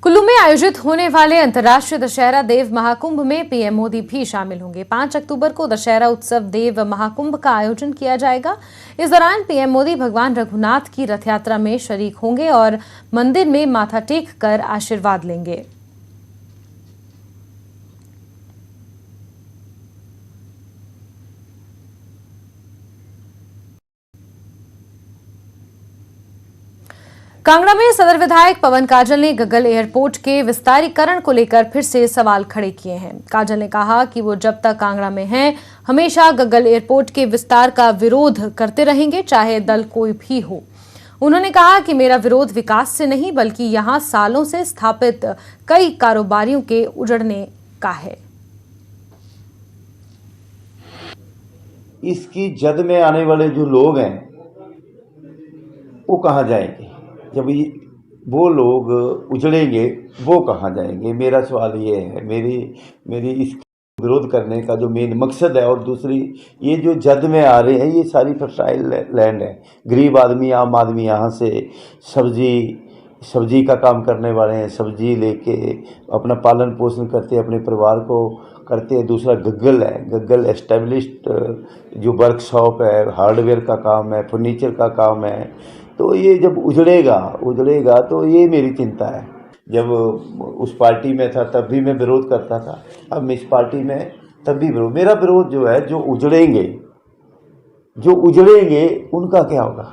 कुल्लू में आयोजित होने वाले अंतर्राष्ट्रीय दशहरा देव महाकुंभ में पीएम मोदी भी शामिल होंगे। 5 अक्टूबर को दशहरा उत्सव देव महाकुंभ का आयोजन किया जाएगा। इस दौरान पीएम मोदी भगवान रघुनाथ की रथ यात्रा में शरीक होंगे और मंदिर में माथा टेक कर आशीर्वाद लेंगे। कांगड़ा में सदर विधायक पवन काजल ने गग्गल एयरपोर्ट के विस्तारीकरण को लेकर फिर से सवाल खड़े किए हैं। काजल ने कहा कि वो जब तक कांगड़ा में हैं, हमेशा गग्गल एयरपोर्ट के विस्तार का विरोध करते रहेंगे, चाहे दल कोई भी हो। उन्होंने कहा कि मेरा विरोध विकास से नहीं बल्कि यहां सालों से स्थापित कई कारोबारियों के उजड़ने का है। इसकी जद में आने वाले जो लोग हैं वो कहाँ जाएंगे? जब वो लोग उजड़ेंगे वो कहाँ जाएंगे? मेरा सवाल ये है, मेरी इस विरोध करने का जो मेन मकसद है। और दूसरी, ये जो जद में आ रहे हैं ये सारी फर्टाइल लैंड है। गरीब आदमी, आम आदमी यहाँ से सब्जी का काम करने वाले हैं, सब्जी लेके अपना पालन पोषण करते, अपने परिवार को करते हैं। दूसरा गग्गल है, गग्गल एस्टेब्लिश्ड जो वर्कशॉप है, हार्डवेयर का काम है, फर्नीचर का काम है। तो ये जब उजड़ेगा तो ये मेरी चिंता है। जब उस पार्टी में था तब भी मैं विरोध करता था, अब मैं इस पार्टी में तब भी विरोध। मेरा विरोध जो है, जो उजड़ेंगे उनका क्या होगा?